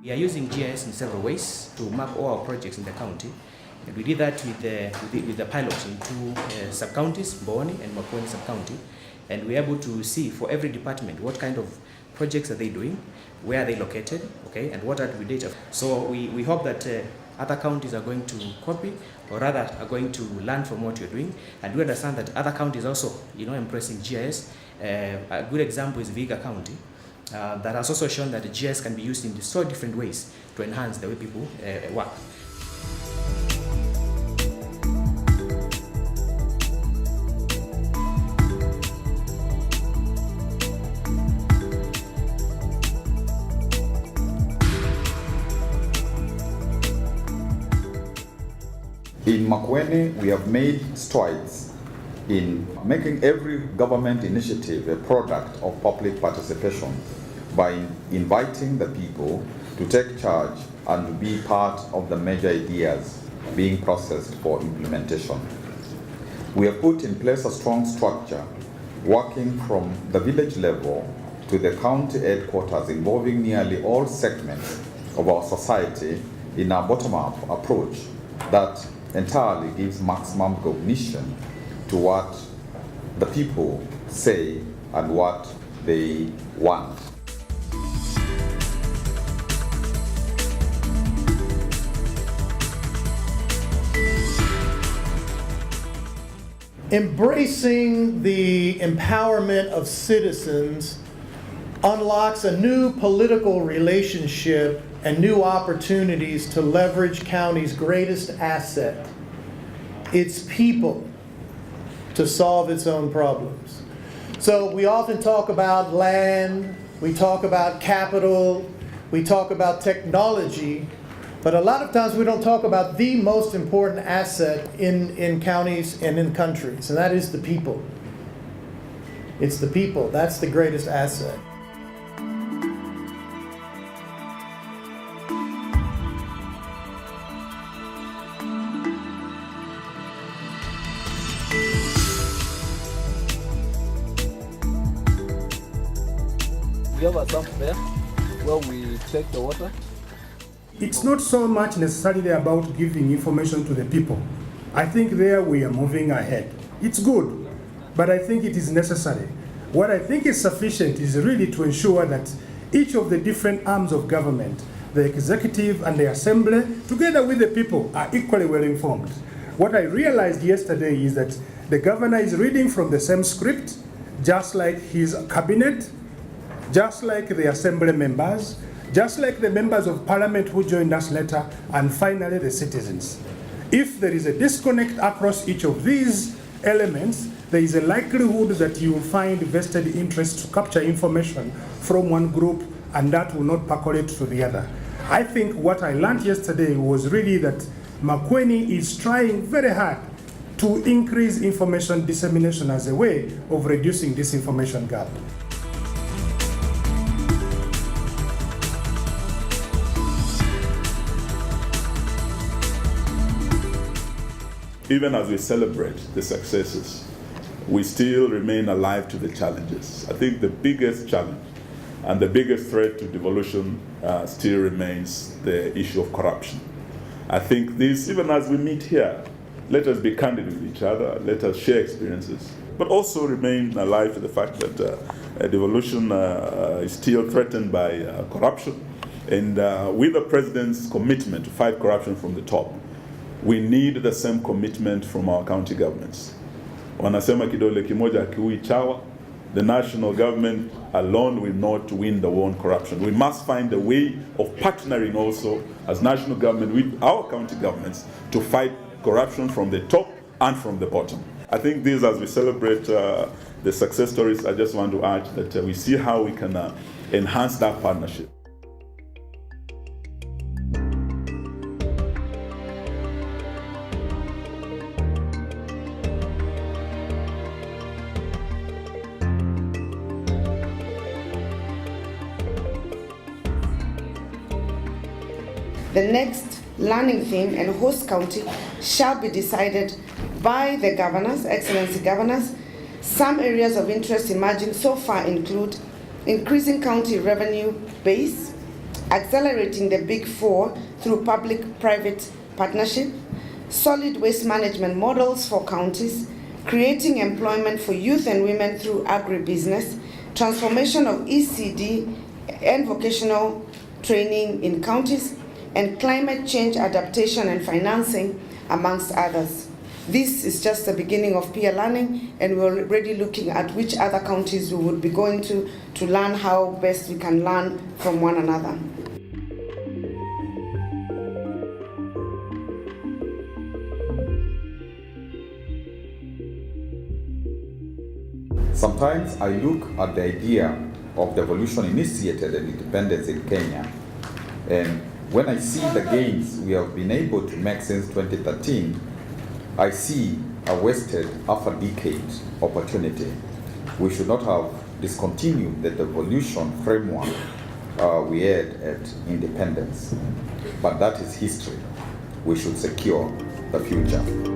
We are using GIS in several ways to map all our projects in the county. And we did that with the pilot in two sub-counties, Mboni and Makueni sub-county. And we are able to see for every department what kind of projects are they doing, where are they located, okay, and what are the data. So we hope that other counties are going to copy, or rather are going to learn from what you're doing. And we understand that other counties also, embracing GIS. A good example is Vihiga County. That has also shown that the GIS can be used in so different ways to enhance the way people work. In Makueni, we have made strides in making every government initiative a product of public participation by inviting the people to take charge and to be part of the major ideas being processed for implementation. We have put in place a strong structure working from the village level to the county headquarters, involving nearly all segments of our society in a bottom-up approach that entirely gives maximum recognition to what the people say and what they want. Embracing the empowerment of citizens unlocks a new political relationship and new opportunities to leverage county's greatest asset, its people, to solve its own problems. So we often talk about land, we talk about capital, we talk about technology, but a lot of times we don't talk about the most important asset in counties and in countries, and that is the people. It's the people, that's the greatest asset. We have a sump there where we take the water. It's not so much necessarily about giving information to the people. I think there we are moving ahead. It's good, but I think it is necessary. What I think is sufficient is really to ensure that each of the different arms of government, the executive and the assembly, together with the people, are equally well informed. What I realized yesterday is that the governor is reading from the same script, just like his cabinet, just like the assembly members, just like the members of parliament who joined us later, and finally the citizens. If there is a disconnect across each of these elements, there is a likelihood that you will find vested interest to capture information from one group and that will not percolate to the other. I think what I learned yesterday was really that Makueni is trying very hard to increase information dissemination as a way of reducing this information gap. Even as we celebrate the successes, we still remain alive to the challenges. I think the biggest challenge and the biggest threat to devolution still remains the issue of corruption. I think this, even as we meet here, let us be candid with each other, let us share experiences, but also remain alive to the fact that devolution is still threatened by corruption. And with the President's commitment to fight corruption from the top, we need the same commitment from our county governments. Wanasema kidole kimoja hakiui chawa. The national government alone will not win the war on corruption. We must find a way of partnering also as national government with our county governments to fight corruption from the top and from the bottom. I think this, as we celebrate the success stories, I just want to urge that we see how we can enhance that partnership. The next learning theme and host county shall be decided by the governors, Excellency Governors. Some areas of interest emerging so far include increasing county revenue base, accelerating the Big Four through public-private partnership, solid waste management models for counties, creating employment for youth and women through agribusiness, transformation of ECD and vocational training in counties, and climate change adaptation and financing, amongst others. This is just the beginning of peer learning, and we're already looking at which other counties we would be going to learn how best we can learn from one another. Sometimes I look at the idea of devolution initiated and independence in Kenya, and when I see the gains we have been able to make since 2013, I see a wasted half a decade opportunity. We should not have discontinued the devolution framework we had at independence, but that is history. We should secure the future.